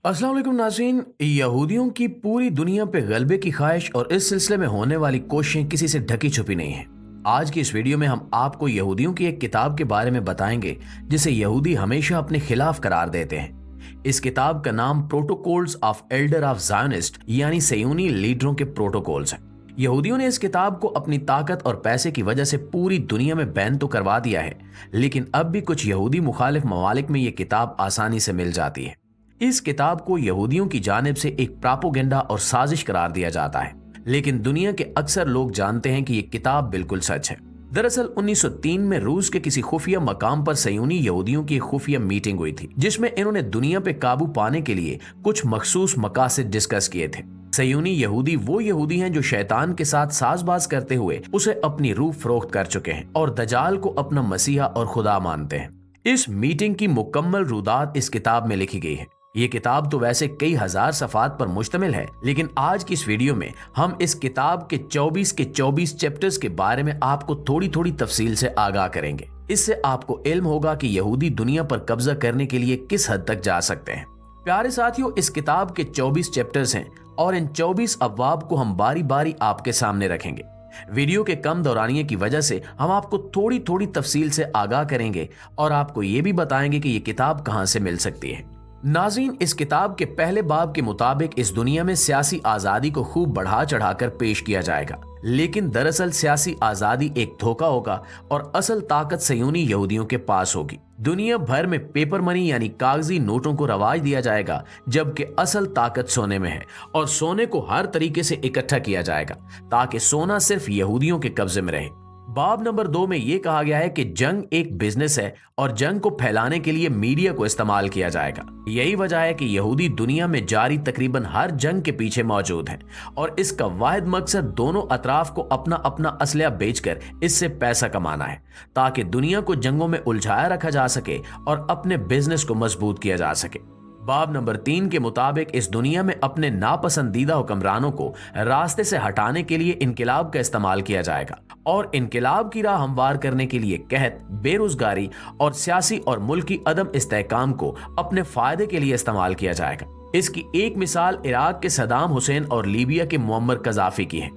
अस्सलाम वालेकुम नाज़रीन। यहूदियों की पूरी दुनिया पे गलबे की ख्वाहिश और इस सिलसिले में होने वाली कोशिशें किसी से ढकी छुपी नहीं है। आज की इस वीडियो में हम आपको यहूदियों की एक किताब के बारे में बताएंगे जिसे यहूदी हमेशा अपने खिलाफ करार देते हैं। इस किताब का नाम protocols of Elder of Zionist यानी सयूनी लीडरों के प्रोटोकॉल्स हैं। यहूदियों ने इस किताब को अपनी ताकत और पैसे की वजह से पूरी दुनिया में बैन तो करवा दिया है, लेकिन अब भी कुछ यहूदी मुखालिफ ममालिक में ये किताब आसानी से मिल जाती है। इस किताब को यहूदियों की जानिब से एक प्रोपेगेंडा और साजिश करार दिया जाता है, लेकिन दुनिया के अक्सर लोग जानते हैं कि यह किताब बिल्कुल सच है। दरअसल 1903 में रूस के किसी खुफिया मकाम पर सयूनी यहूदियों की एक खुफिया मीटिंग हुई थी, जिसमें इन्होंने दुनिया पे काबू पाने के लिए कुछ मखसूस मकासद डिस्कस किए थे। सयूनी यहूदी वो यहूदी हैं जो शैतान के साथ साजबाज करते हुए उसे अपनी रूह फरोख्त कर चुके हैं और दजाल को अपना मसीहा और खुदा मानते हैं। इस मीटिंग की मुकम्मल रुदात इस किताब में लिखी गई है। ये किताब तो वैसे कई हजार सफ़ात पर मुश्तमिल है, लेकिन आज की इस वीडियो में हम इस किताब के 24 चैप्टर्स के बारे में आपको थोड़ी थोड़ी तफसील से आगाह करेंगे। इससे आपको इल्म होगा कि यहूदी दुनिया पर कब्जा करने के लिए किस हद तक जा सकते हैं। प्यारे साथियों, इस किताब के 24 चैप्टर्स हैं और इन 24 अब्वाब को हम बारी बारी आपके सामने रखेंगे। वीडियो के कम दौरानिये की वजह से हम आपको थोड़ी थोड़ी तफसील से आगाह करेंगे और आपको ये भी बताएंगे कि ये किताब कहाँ से मिल सकती है। नाज़रीन, इस किताब के पहले बाब के मुताबिक इस दुनिया में सियासी आज़ादी को खूब बढ़ा चढ़ाकर पेश किया जाएगा, लेकिन दरअसल सियासी आज़ादी एक धोखा होगा और असल ताकत सयूनी यहूदियों के पास होगी। दुनिया भर में पेपर मनी यानी कागजी नोटों को रवाज दिया जाएगा, जबकि असल ताकत सोने में है और सोने को हर तरीके से इकट्ठा किया जाएगा ताकि सोना सिर्फ यहूदियों के कब्जे में रहे। बाब नंबर 2 में यह कहा गया है कि जंग एक बिजनेस है और जंग को फैलाने के लिए मीडिया को इस्तेमाल किया जाएगा। यही वजह है कि यहूदी दुनिया में जारी तकरीबन हर जंग के पीछे मौजूद हैं और इसका वाहिद मकसद दोनों अतराफ को अपना अपना असलहा बेचकर इससे पैसा कमाना है, ताकि दुनिया को जंगों में उलझाया रखा जा सके और अपने बिजनेस को मजबूत किया जा सके। बाब नंबर 3 के मुताबिक इस दुनिया में अपने नापसंदीदा हुक्मरानों को रास्ते से हटाने के लिए इनकलाब का इस्तेमाल किया जाएगा और इनकलाब की राह हमवार करने के लिए कहत, बेरोजगारी और सियासी और मुल्की अदम इस्तेहकाम को अपने फायदे के लिए इस्तेमाल किया जाएगा। इसकी एक मिसाल इराक के सदाम हुसैन और लीबिया के मुअम्मर कज़ाफी की है।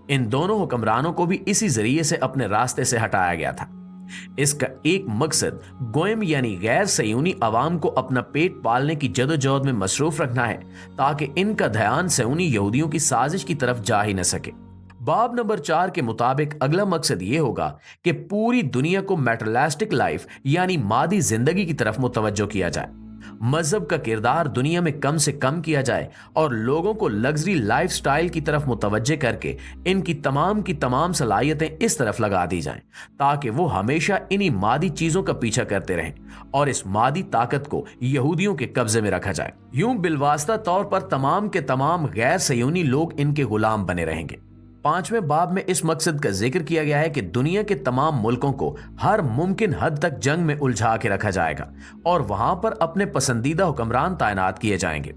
इन दोनों हुक्मरानों को भी इसी जरिए से अपने रास्ते से हटाया गया था। इसका एक मकसद गोयम यानी गैर सयूनी अवाम को अपना पेट पालने की जदोजहद में मसरूफ रखना है, ताकि इनका ध्यान सयूनी यहूदियों की साजिश की तरफ जा ही न सके। बाब नंबर 4 के मुताबिक अगला मकसद ये होगा कि पूरी दुनिया को मेटेरियलिस्टिक लाइफ यानी मादी जिंदगी की तरफ मुतवज्जो किया जाए, मजहब का किरदार दुनिया में कम से कम किया जाए और लोगों को लग्जरी लाइफस्टाइल की तरफ मुतवज्जे करके इनकी तमाम सलाहियतें इस तरफ लगा दी जाएं, ताकि वो हमेशा इन्हीं मादी चीजों का पीछा करते रहें और इस मादी ताकत को यहूदियों के कब्जे में रखा जाए। यूं बिलवास्ता तौर पर तमाम के तमाम गैर सयूनी लोग इनके गुलाम बने रहेंगे। 5वें बाब में इस मकसद का जिक्र किया गया है कि दुनिया के तमाम मुल्कों को हर मुमकिन हद तक जंग में उलझा के रखा जाएगा और वहां पर अपने पसंदीदा हुक्मरान तैनात किए जाएंगे।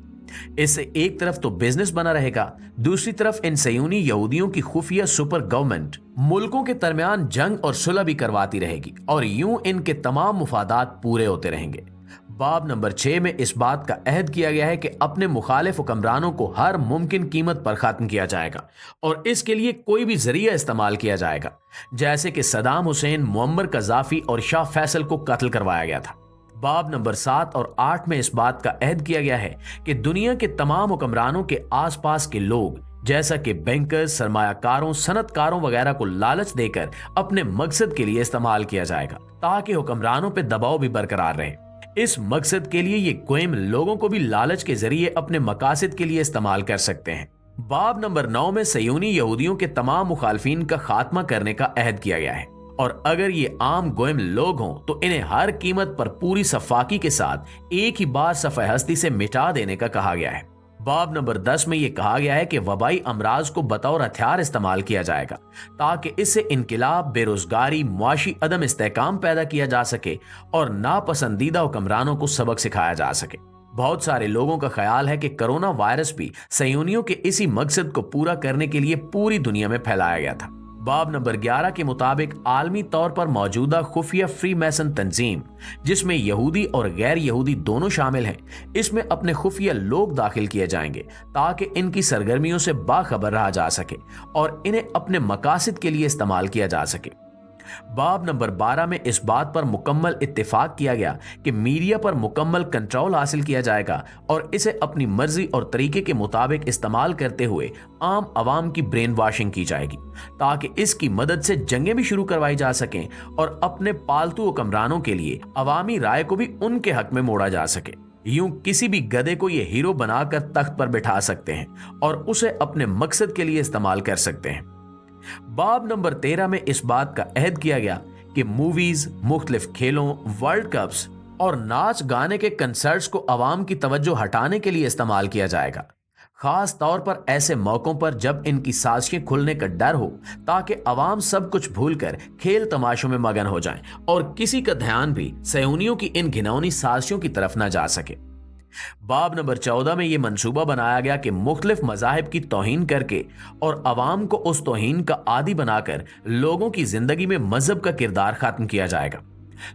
इससे एक तरफ तो बिजनेस बना रहेगा, दूसरी तरफ इन सयूनी यहूदियों की खुफिया सुपर गवर्नमेंट मुल्कों के दरमियान जंग और सुलह भी करवाती रहेगी और यूं इनके तमाम मुफादात पूरे होते रहेंगे। बाब नंबर 6 में इस बात का अहद किया गया है कि अपने मुखालिफ हुक्मरानों को हर मुमकिन कीमत पर खत्म किया जाएगा और इसके लिए कोई भी जरिया इस्तेमाल किया जाएगा, जैसे कि सदाम हुसैन, मुअम्मर कज़ाफी और शाह फैसल को कत्ल करवाया गया था। बाब नंबर 7 और 8 में इस बात का अहद किया गया है कि दुनिया के तमाम हुक्मरानों के आसपास के लोग जैसा कि बैंकर्स, सरमायाकारों, सनतकारों वगैरह को लालच देकर अपने मकसद के लिए इस्तेमाल किया जाएगा, ताकि हुक्मरानों पर दबाव भी बरकरार रहे। इस मकसद के लिए ये गोयम लोगों को भी लालच के जरिए अपने मकासद के लिए इस्तेमाल कर सकते हैं। बाब नंबर 9 में सयूनी यहूदियों के तमाम मुखालफिन का खात्मा करने का अहद किया गया है और अगर ये आम गोयम लोग हों तो इन्हें हर कीमत पर पूरी सफाकी के साथ एक ही बार सफ़े हस्ती से मिटा देने का कहा गया है। बाब नंबर 10 में यह कहा गया है कि वबाई अमराज को बतौर हथियार इस्तेमाल किया जाएगा, ताकि इससे इनकिलाब, बेरोजगारी, मुआशी अदम इस्तेहकाम पैदा किया जा सके और नापसंदीदा हुक्मरानों को सबक सिखाया जा सके। बहुत सारे लोगों का ख्याल है कि कोरोना वायरस भी सयूनियों के इसी मकसद को पूरा करने के लिए पूरी दुनिया में फैलाया गया था। बाब नंबर 11 के मुताबिक आलमी तौर पर मौजूदा खुफिया फ्री मैसन तंजीम, जिसमें यहूदी और गैर यहूदी दोनों शामिल हैं, इसमें अपने खुफिया लोग दाखिल किए जाएंगे ताकि इनकी सरगर्मियों से बाखबर रहा जा सके और इन्हें अपने मकासद के लिए इस्तेमाल किया जा सके। बाब नंबर 12 में इस बात पर मुकम्मल इत्तेफाक किया गया कि मीडिया पर मुकम्मल कंट्रोल हासिल किया जाएगा और इसे अपनी मर्जी और तरीके के मुताबिक इस्तेमाल करते हुए आम आवाम की ब्रेन वॉशिंग की जाएगी ताकि इसकी मदद से जंगें भी शुरू करवाई जा सकें और अपने पालतू हुक्मरानों के लिए अवामी राय को भी उनके हक में मोड़ा जा सके। यूं किसी भी गधे को ये हीरो बनाकर तख्त पर बिठा सकते हैं और उसे अपने मकसद के लिए इस्तेमाल कर सकते हैं। बाब नंबर 13 में इस बात का अहद किया गया कि मूवीज, मुख्तलिफ खेलों, वर्ल्ड कप्स और नाच गाने के कंसर्ट्स को अवाम की तवज्जो हटाने के लिए इस्तेमाल किया जाएगा, खास तौर पर ऐसे मौकों पर जब इनकी साजिशें खुलने का डर हो, ताकि अवाम सब कुछ भूलकर खेल तमाशों में मगन हो जाएं और किसी का ध्यान भी सयूनियों की इन घिनौनी साजिशों की तरफ न जा सके। बाब नंबर 14 में यह मंसूबा बनाया गया कि मुख्तलिफ मज़ाहिब की तौहीन करके और अवाम को उस तौहीन का आदी बनाकर लोगों की जिंदगी में मजहब का किरदार खत्म किया जाएगा।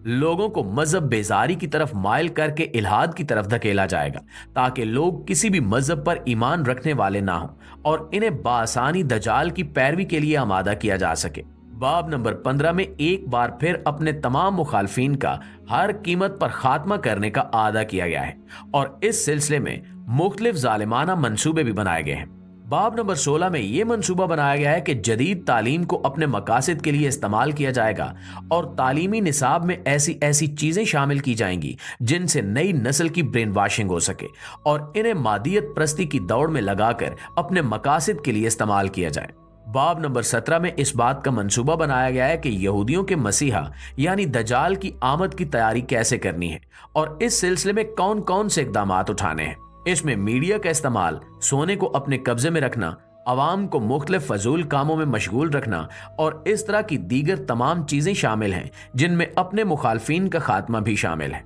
लोगों को मजहब बेजारी की तरफ माइल करके इल्हाद की तरफ धकेला जाएगा ताकि लोग किसी भी मजहब पर ईमान रखने वाले ना हों और इन्हें बासानी दजाल की पैरवी के लिए आमादा किया जा सके। बाब नंबर 15 में एक बार फिर अपने तमाम मुखालफिन का हर कीमत पर खात्मा करने का आदा किया गया है और इस सिलसिले में मुख्तलिफ जालिमाना मंसूबे भी बनाए गए हैं। बाब नंबर 16 में यह मंसूबा बनाया गया है कि जदीद तालीम को अपने मकासद के लिए इस्तेमाल किया जाएगा और तालीमी निसाब में ऐसी ऐसी चीजें शामिल की जाएंगी जिनसे नई नस्ल की ब्रेन वॉशिंग हो सके और इन्हें मादियत प्रस्ती की दौड़ में लगाकर अपने मकासद के लिए इस्तेमाल किया जाए। बाब नंबर 17 में इस बात का मंसूबा बनाया गया है कि यहूदियों के मसीहा यानी दजाल की आमद की तैयारी कैसे करनी है और इस सिलसिले में कौन कौन से इकदाम उठाने हैं। इसमें मीडिया का इस्तेमाल, सोने को अपने कब्जे में रखना, अवाम को मुख्तलिफ फजूल कामों में मशगूल रखना और इस तरह की दीगर तमाम चीजें शामिल हैं जिनमें अपने मुखालफिन का खात्मा भी शामिल है।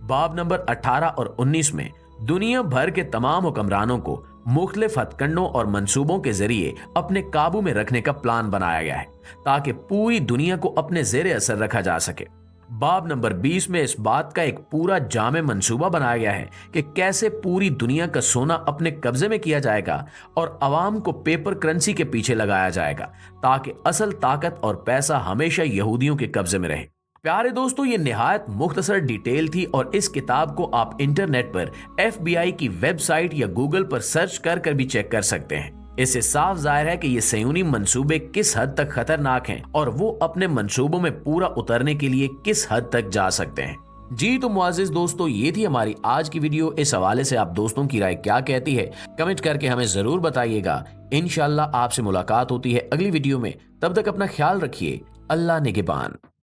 बाब नंबर 18 और 19 में दुनिया भर के तमाम हुक्मरानों को मुख्तलिफ हथकंडों और मंसूबों के जरिए अपने काबू में रखने का प्लान बनाया गया है ताकि पूरी दुनिया को अपने जेरे असर रखा जा सके। बाब नंबर 20 में इस बात का एक पूरा जामे मंसूबा बनाया गया है कि कैसे पूरी दुनिया का सोना अपने कब्जे में किया जाएगा और अवाम को पेपर करेंसी के पीछे लगाया जाएगा ताकि असल ताकत और पैसा हमेशा यहूदियों के कब्जे में रहे। प्यारे दोस्तों, ये निहायत मुख्तसर डिटेल थी और इस किताब को आप इंटरनेट पर FBI की वेबसाइट या गूगल पर सर्च कर भी चेक कर सकते हैं। इससे साफ जाहिर है कि ये सयूनी मंसूबे किस हद तक खतरनाक हैं और वो अपने मंसूबों में पूरा उतरने के लिए किस हद तक जा सकते हैं। जी तो मुआज़िज़ दोस्तों, ये थी हमारी आज की वीडियो। इस हवाले से आप दोस्तों की राय क्या कहती है, कमेंट करके हमें जरूर बताइएगा। इंशाअल्लाह आपसे मुलाकात होती है अगली वीडियो में। तब तक अपना ख्याल रखिए। अल्लाह निगहबान।